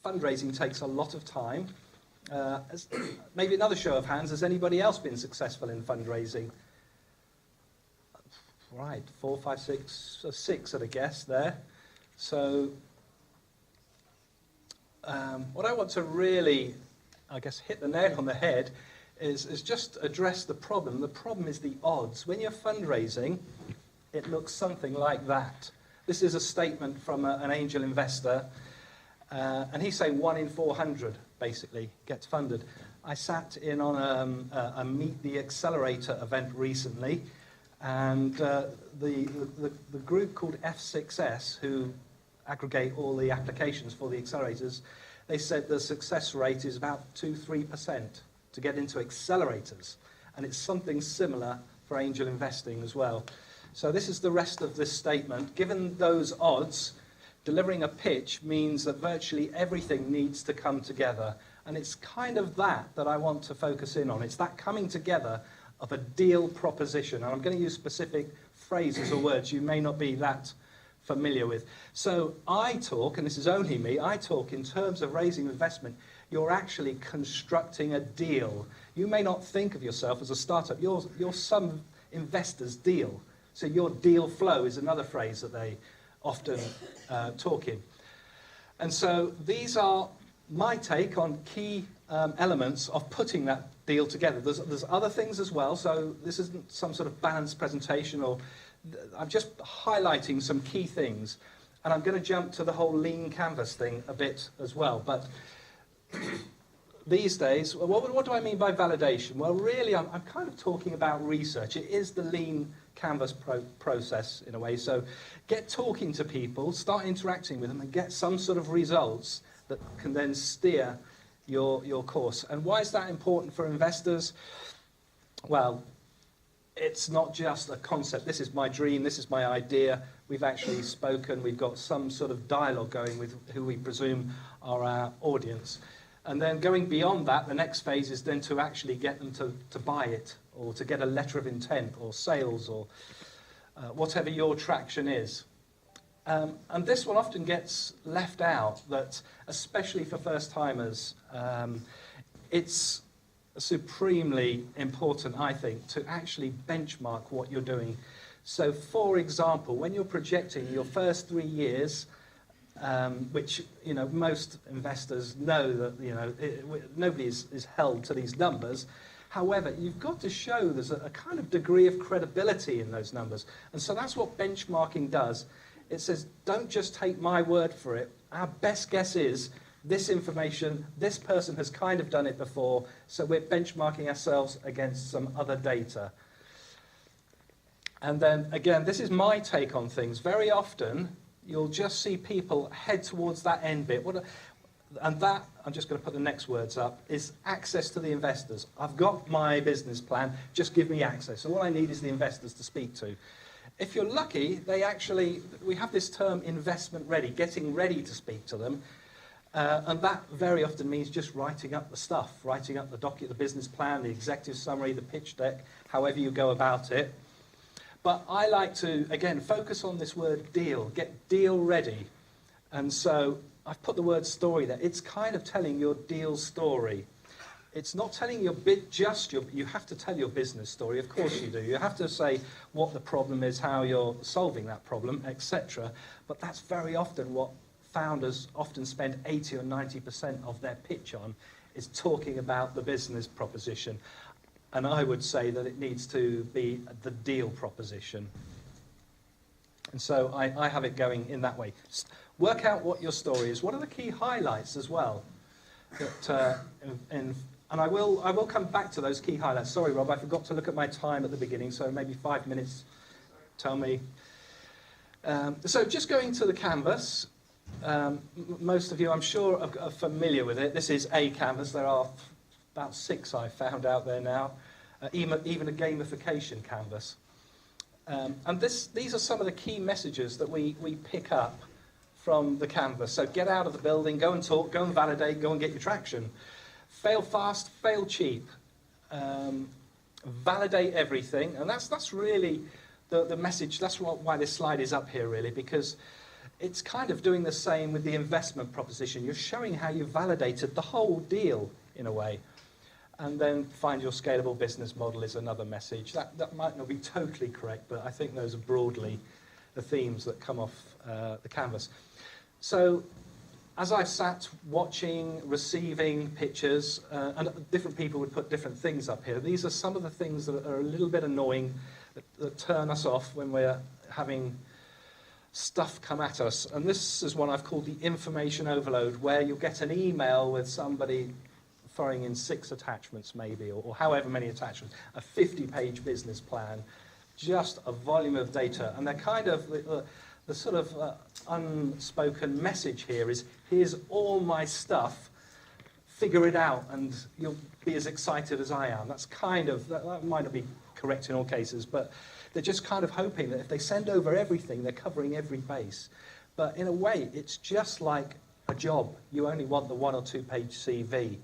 fundraising takes a lot of time. Maybe another show of hands, has anybody else been successful in fundraising? Right, 4, 5, 6, 6 at a guess there. So what I want to really, I guess, hit the nail on the head is just address the problem. The problem is the odds. When you're fundraising, it looks something like that. This is a statement from an angel investor, and he's saying 1 in 400 basically gets funded. I sat in on a Meet the Accelerator event recently, and the group called F6S, who aggregate all the applications for the accelerators, they said the success rate is about 2-3% to get into accelerators, and it's something similar for angel investing as well. So this is the rest of this statement. Given those odds, delivering a pitch means that virtually everything needs to come together, and it's kind of that I want to focus in on. It's that coming together of a deal proposition, and I'm going to use specific phrases or words you may not be that familiar with. So I talk, and this is only me, I talk in terms of raising investment. You're actually constructing a deal. You may not think of yourself as a startup. You're some investor's deal. So your deal flow is another phrase that they often talk in. And so these are my take on key elements of putting that deal together. There's other things as well, so this isn't some sort of balanced presentation, or I'm just highlighting some key things. And I'm going to jump to the whole lean canvas thing a bit as well. But these days, what do I mean by validation? Well, really, I'm kind of talking about research. It is the lean canvas process in a way. So get talking to people, start interacting with them, and get some sort of results that can then steer your course. And why is that important for investors? Well, it's not just a concept. This is my dream, this is my idea. We've actually spoken, we've got some sort of dialogue going with who we presume are our audience. And then going beyond that, the next phase is then to actually get them to buy it, or to get a letter of intent, or sales, or whatever your traction is. And this one often gets left out, that especially for first-timers, it's supremely important, I think, to actually benchmark what you're doing. So, for example, when you're projecting your first 3 years, which, you know, most investors know that, you know, nobody is held to these numbers. However, you've got to show there's a kind of degree of credibility in those numbers. And so that's what benchmarking does. It says, don't just take my word for it. Our best guess is this information, this person has kind of done it before, so we're benchmarking ourselves against some other data. And then, again, this is my take on things. Very often, you'll just see people head towards that end bit. And that, I'm just going to put the next words up, is access to the investors. I've got my business plan, just give me access. So all I need is the investors to speak to. If you're lucky, we have this term investment ready, getting ready to speak to them. And that very often means just writing up the stuff, writing up the document, the business plan, the executive summary, the pitch deck, however you go about it. But I like to, again, focus on this word deal, get deal ready. And so I've put the word story there. It's kind of telling your deal story. It's not telling your you have to tell your business story, of course you do. You have to say what the problem is, how you're solving that problem, etc. But that's very often what founders often spend 80 or 90% of their pitch on, is talking about the business proposition. And I would say that it needs to be the deal proposition. And so I have it going in that way. Work out what your story is. What are the key highlights as well? And I will come back to those key highlights. Sorry, Rob, I forgot to look at my time at the beginning, so maybe 5 minutes. Tell me. So just going to the canvas. Most of you, I'm sure, are familiar with it. This is a canvas. There are about 6 I've found out there now. Even a gamification canvas. And these are some of the key messages that we pick up from the canvas. So get out of the building, go and talk, go and validate, go and get your traction. Fail fast, fail cheap. Validate everything. And that's really the message. That's why this slide is up here, really, because It's kind of doing the same with the investment proposition. You're showing how you validated the whole deal in a way. And then find your scalable business model is another message. That might not be totally correct, but I think those are broadly the themes that come off the canvas. So as I've sat watching, receiving pictures, and different people would put different things up here, these are some of the things that are a little bit annoying, that turn us off when we're having stuff come at us. And this is one I've called the information overload, where you'll get an email with somebody throwing in 6 attachments maybe, or however many attachments, a 50-page business plan, just a volume of data. And they're kind of, the sort of unspoken message here is, here's all my stuff, figure it out, and you'll be as excited as I am. That's kind of, that might not be correct in all cases, but they're just kind of hoping that if they send over everything, they're covering every base. But in a way, it's just like a job. You only want the 1 or 2 page CV.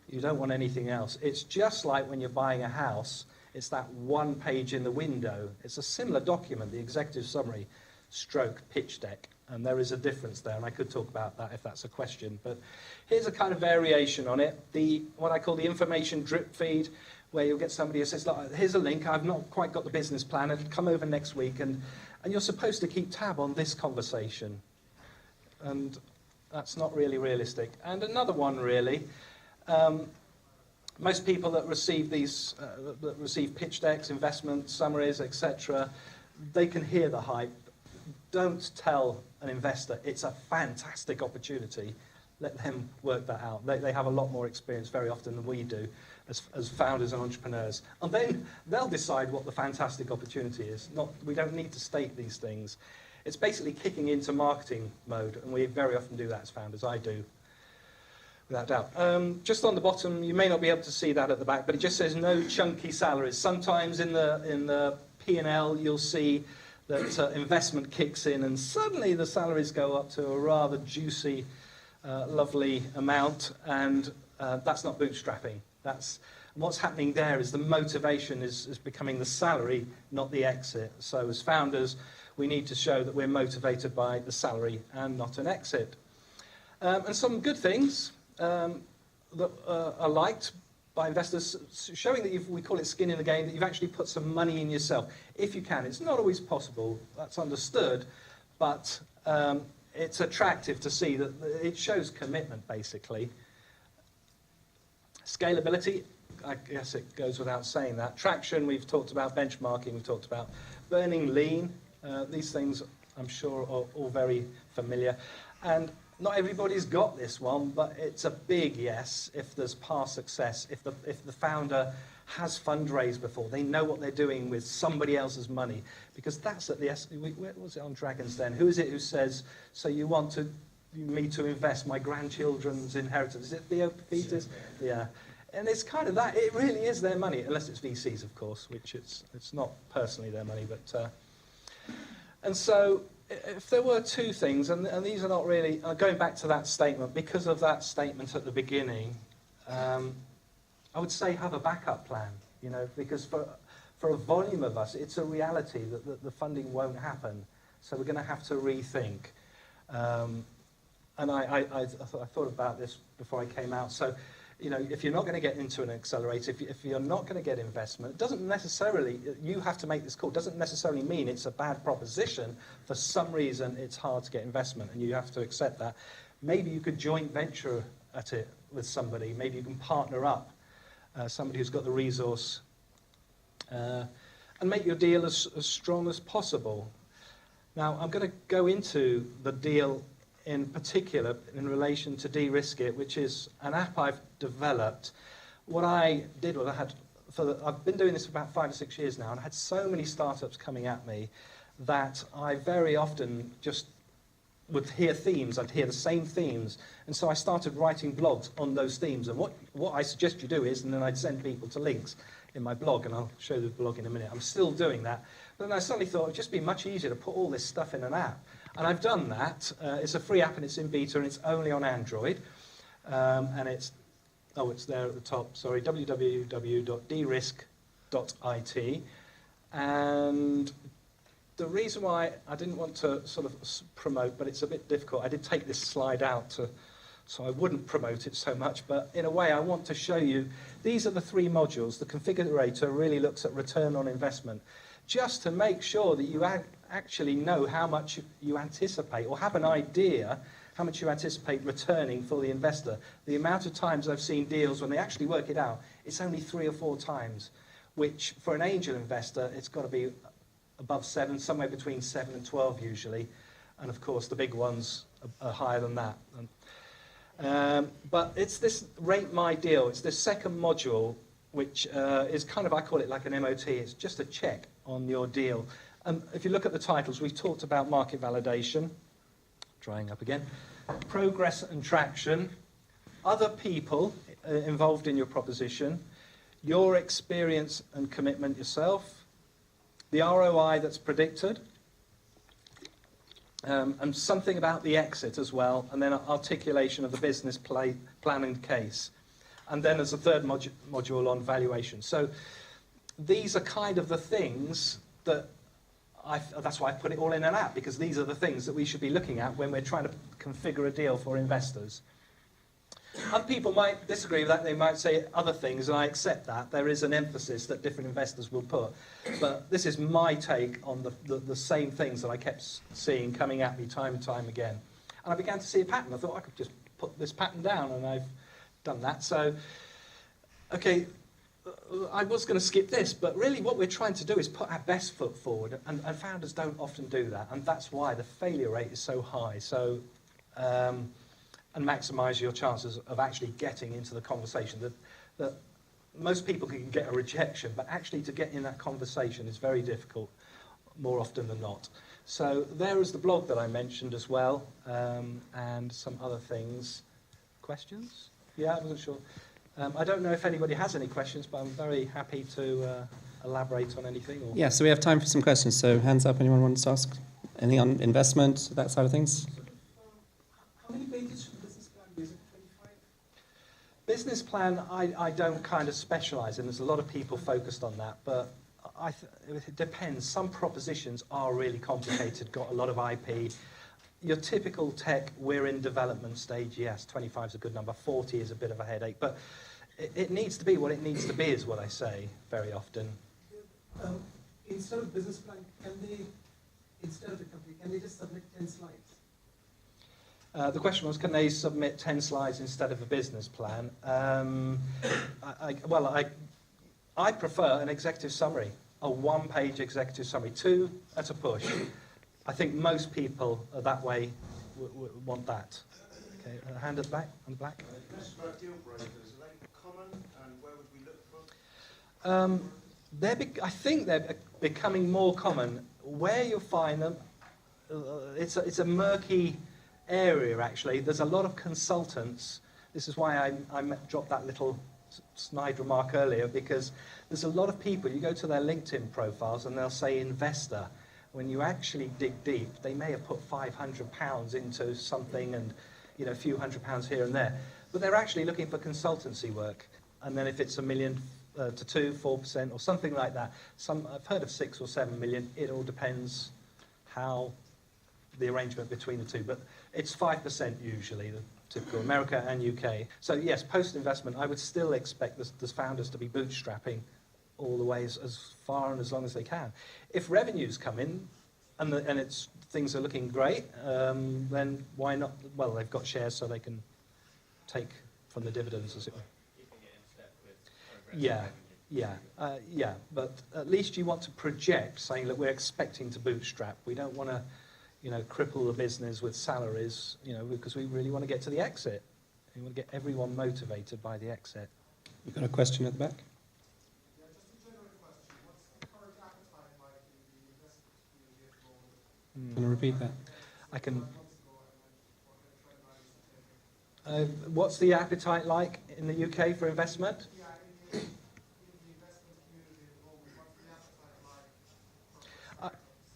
You don't want anything else. It's just like when you're buying a house, it's that 1 page in the window. It's a similar document, the executive summary, stroke pitch deck. And there is a difference there, and I could talk about that if that's a question. But here's a kind of variation on it. What I call the information drip feed, where you'll get somebody who says, look, here's a link, I've not quite got the business plan, it'll come over next week, and you're supposed to keep tab on this conversation. And that's not really realistic. And another one, really, most people that receive these, that receive pitch decks, investment summaries, etc., they can hear the hype. Don't tell an investor it's a fantastic opportunity. Let them work that out. They have a lot more experience very often than we do as founders and entrepreneurs. And then they'll decide what the fantastic opportunity is. We don't need to state these things. It's basically kicking into marketing mode, and we very often do that as founders. I do, without doubt. Just on the bottom, you may not be able to see that at the back, but it just says no chunky salaries. Sometimes in the P&L, you'll see that investment kicks in, and suddenly the salaries go up to a rather juicy, lovely amount, and that's not bootstrapping. What's happening there is the motivation is becoming the salary, not the exit. So as founders, we need to show that we're motivated by the salary and not an exit. And some good things that are liked by investors, showing that we call it skin in the game, that you've actually put some money in yourself, if you can. It's not always possible, that's understood, but it's attractive to see that it shows commitment, basically. Scalability, I guess it goes without saying that. Traction, we've talked about. Benchmarking, we've talked about. Burning lean, these things I'm sure are all very familiar. And not everybody's got this one, but it's a big yes if there's past success, if the founder has fundraised before, they know what they're doing with somebody else's money, because that's at the where was it on Dragon's Den? Who is it who says, so you want me to invest my grandchildren's inheritance? Is it Theo Peters? Yeah. And it's kind of that. It really is their money, unless it's VCs, of course, which it's not personally their money. But and so if there were 2 things, and these are not really, going back to that statement, because of that statement at the beginning, I would say have a backup plan, because for a volume of us, it's a reality that the funding won't happen. So we're going to have to rethink. And I thought about this before I came out. So, if you're not going to get into an accelerator, if you're not going to get investment, it doesn't necessarily, you have to make this call, it doesn't necessarily mean it's a bad proposition. For some reason, it's hard to get investment, and you have to accept that. Maybe you could joint venture at it with somebody. Maybe you can partner up, somebody who's got the resource, and make your deal as strong as possible. Now, I'm going to go into the deal in particular in relation to De-Risk It, which is an app I've developed. What I did was I've been doing this for about 5 or 6 years now, and I had so many startups coming at me that I very often just would hear themes. I'd hear the same themes, and so I started writing blogs on those themes. And what I suggest you do is, and then I'd send people to links in my blog, and I'll show the blog in a minute. I'm still doing that. But then I suddenly thought it'd just be much easier to put all this stuff in an app. And I've done that. It's a free app, and it's in beta, and it's only on Android. And it's there at the top, sorry, www.drisk.it. And the reason why I didn't want to sort of promote, but it's a bit difficult, I did take this slide out so I wouldn't promote it so much, but in a way I want to show you, these are the 3 modules. The configurator really looks at return on investment, just to make sure that you actually know how much you anticipate, or have an idea how much you anticipate returning for the investor. The amount of times I've seen deals when they actually work it out, it's only 3 or 4 times, which for an angel investor, it's got to be above 7, somewhere between 7 and 12 usually. And of course, the big ones are higher than that. But it's this rate my deal. It's this second module, which is kind of, I call it like an MOT. It's just a check on your deal. If you look at the titles, we've talked about market validation, drying up again, progress and traction, other people involved in your proposition, your experience and commitment yourself, the ROI that's predicted, and something about the exit as well, and then articulation of the business plan and case. And then there's a third module on valuation. So these are kind of the things that that's why I put it all in an app, because these are the things that we should be looking at when we're trying to configure a deal for investors. Other people might disagree with that. They might say other things, and I accept that. There is an emphasis that different investors will put. But this is my take on the same things that I kept seeing coming at me time and time again. And I began to see a pattern. I thought I could just put this pattern down, and I've done that. So, okay, I was going to skip this, but really what we're trying to do is put our best foot forward, and founders don't often do that. And that's why the failure rate is so high. So, and maximise your chances of actually getting into the conversation. That most people can get a rejection, but actually to get in that conversation is very difficult, more often than not. So there is the blog that I mentioned as well, and some other things. Questions? Yeah, I wasn't sure. I don't know if anybody has any questions, but I'm very happy to elaborate on anything. Or... Yeah, so we have time for some questions. So hands up, anyone wants to ask? Anything on investment, that side of things? How many pages should business plan be? Is it 25? Business plan, I don't kind of specialise in. There's a lot of people focused on that, but it depends. Some propositions are really complicated, got a lot of IP. Your typical tech, we're in development stage, yes, 25 is a good number, 40 is a bit of a headache, but it needs to be what it needs to be is what I say very often. Instead of business plan, instead of the company, can they just submit 10 slides? The question was, can they submit 10 slides instead of a business plan? I prefer an executive summary, a 1-page executive summary, 2 at a push. I think most people are that way, want that. Okay, hand at the back, on the back. Question about deal breakers, are they common, and where would we look for them? I think they're becoming more common. Where you'll find them, it's a murky area actually. There's a lot of consultants. This is why I dropped that little snide remark earlier, because there's a lot of people, you go to their LinkedIn profiles and they'll say investor. When you actually dig deep, they may have put £500 into something and a few £100 here and there. But they're actually looking for consultancy work. And then if it's $1 million to 4%, or something like that. I've heard of 6 or 7 million. It all depends how the arrangement between the two. But it's 5% usually, the typical America and UK. So yes, post-investment, I would still expect the founders to be bootstrapping all the way as far and as long as they can. If revenues come in and things are looking great, then why not? Well, they've got shares so they can take from the dividends, as it were. Keeping it in step with progress. Yeah. But at least you want to project, saying that we're expecting to bootstrap. We don't want to, cripple the business with salaries, because we really want to get to the exit. We want to get everyone motivated by the exit. You've got a question at the back? Can I repeat that? I can. What's the appetite like in the UK for investment?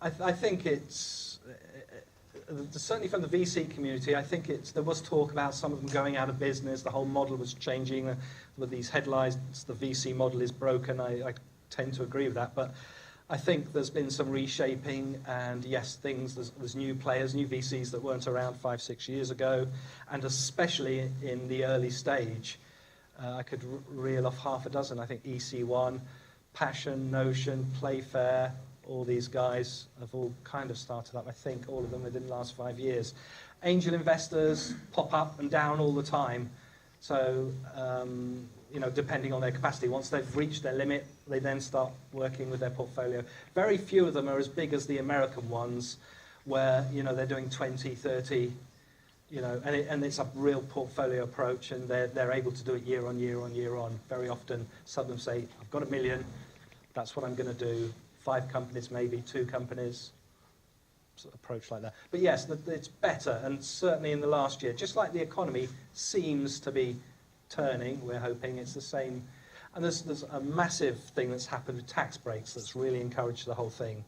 I think it's certainly from the VC community. I think there was talk about some of them going out of business. The whole model was changing with these headlines. The VC model is broken. I tend to agree with that, but I think there's been some reshaping, and yes, there's new players, new VCs that weren't around 5-6 years ago, and especially in the early stage. I could reel off half a dozen. I think EC1, Passion, Notion, Playfair, all these guys have all kind of started up, I think, all of them within the last 5 years. Angel investors pop up and down all the time. So, depending on their capacity, once they've reached their limit, they then start working with their portfolio. Very few of them are as big as the American ones, where, they're doing 20, 30, and it's a real portfolio approach, and they're able to do it year on year on year on. Very often, some of them say, I've got $1 million, that's what I'm going to do. 5 companies, maybe 2 companies, sort of approach like that. But yes, it's better, and certainly in the last year, just like the economy seems to be turning, we're hoping it's the same. And there's a massive thing that's happened with tax breaks that's really encouraged the whole thing.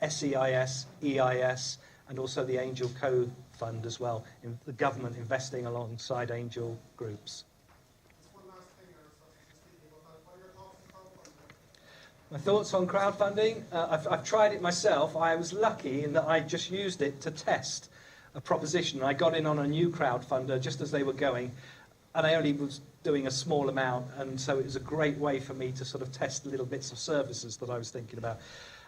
SEIS, EIS, and also the Angel Co-Fund as well, in the government investing alongside angel groups. My thoughts on crowdfunding? I've tried it myself. I was lucky in that I just used it to test a proposition. I got in on a new crowdfunder just as they were going, and I only was doing a small amount, and so it was a great way for me to sort of test little bits of services that I was thinking about.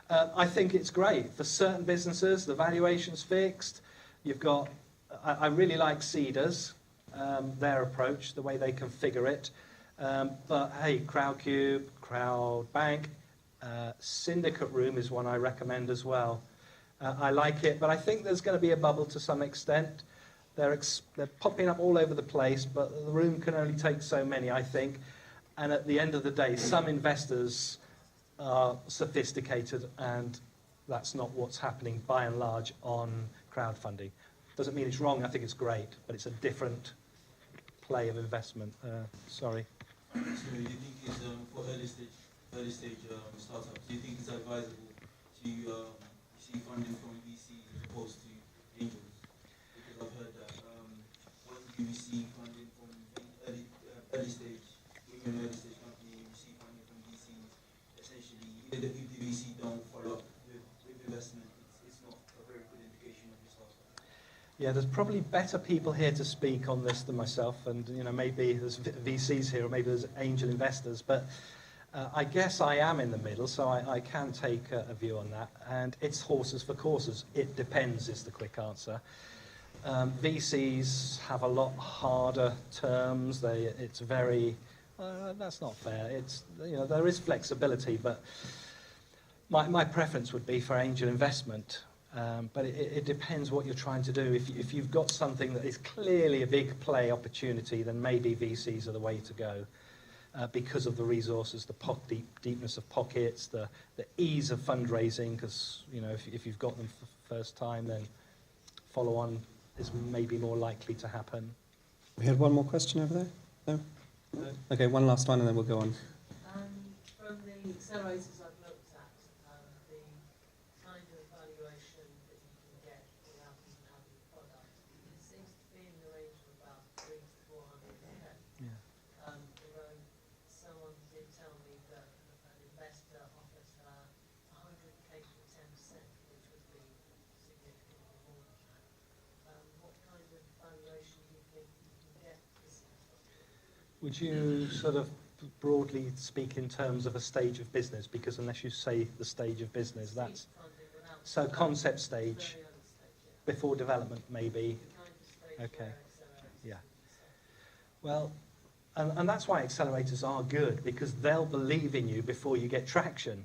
I think it's great. For certain businesses, the valuation's fixed. You've got, I really like Cedars, their approach, the way they configure it. But hey, Crowdcube, Crowdbank, Syndicate Room is one I recommend as well. I like it, but I think there's going to be a bubble to some extent. They're popping up all over the place, but the room can only take so many, I think. And at the end of the day, some investors are sophisticated, and that's not what's happening by and large on crowdfunding. Doesn't mean it's wrong, I think it's great, but it's a different play of investment. Sorry. So you think it's for early stage startups, do you think it's advisable to receive funding from VCs as opposed to angels? Because I've heard that when you receive funding from early stage, when you're an early stage company, you receive funding from VCs, essentially, if the VC don't follow up with investment, it's not a very good indication of your startup. Yeah, there's probably better people here to speak on this than myself, and maybe there's VCs here, or maybe there's angel investors, but I guess I am in the middle, so I can take a view on that. And it's horses for courses. It depends is the quick answer. VCs have a lot harder terms. It's very, that's not fair. There is flexibility, but my preference would be for angel investment. But it depends what you're trying to do. If you've got something that is clearly a big play opportunity, then maybe VCs are the way to go. Because of the resources, the deepness of pockets, the ease of fundraising, because if you've got them for the first time, then follow-on is maybe more likely to happen. We had one more question over there? No? Okay, one last one and then we'll go on. From the accelerators I've looked at, the kind of valuation that you can get without even having the product, it seems to be in the range of about 300 to 400%. Yeah. Although someone did tell me that an investor offers her 100k for 10%, which would be significantly more than that. What kind of valuation do you think you can get this? Would you sort of broadly speak in terms of a stage of business? Because unless you say the stage of business, that's so concept stage, before development maybe. Okay. Yeah. Well, and that's why accelerators are good, because they'll believe in you before you get traction,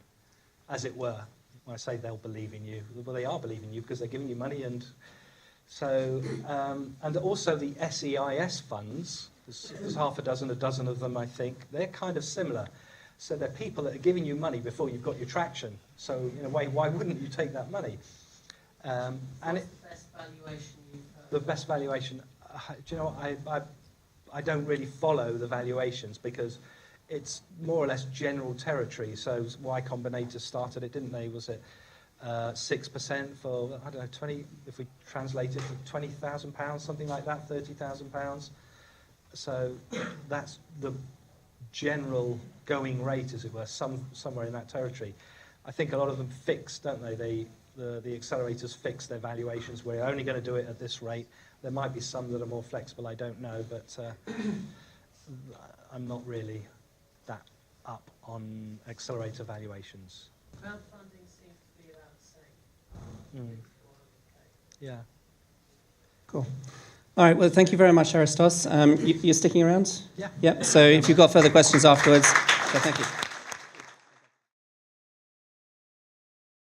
as it were. When I say they'll believe in you, well, they are believing you because they're giving you money, and so and also the SEIS funds. There's half a dozen of them, I think. They're kind of similar. So they're people that are giving you money before you've got your traction. So in a way, why wouldn't you take that money? And what's the best valuation you've heard? The best valuation, do you know what, I don't really follow the valuations because it's more or less general territory. So Y Combinator started it, didn't they? Was it 6% for, I don't know, 20, if we translate it to £20,000, something like that, £30,000. So that's the general going rate, as it were, somewhere in that territory. I think a lot of them fix, don't they? The accelerators fix their valuations. We're only going to do it at this rate. There might be some that are more flexible, I don't know, but I'm not really that up on accelerator valuations. Crowdfunding seems to be about the same. Mm. 400K. Yeah. Cool. All right, well, thank you very much, Aristos. You're sticking around? Yeah. Yeah, so if you've got further questions afterwards, so thank you.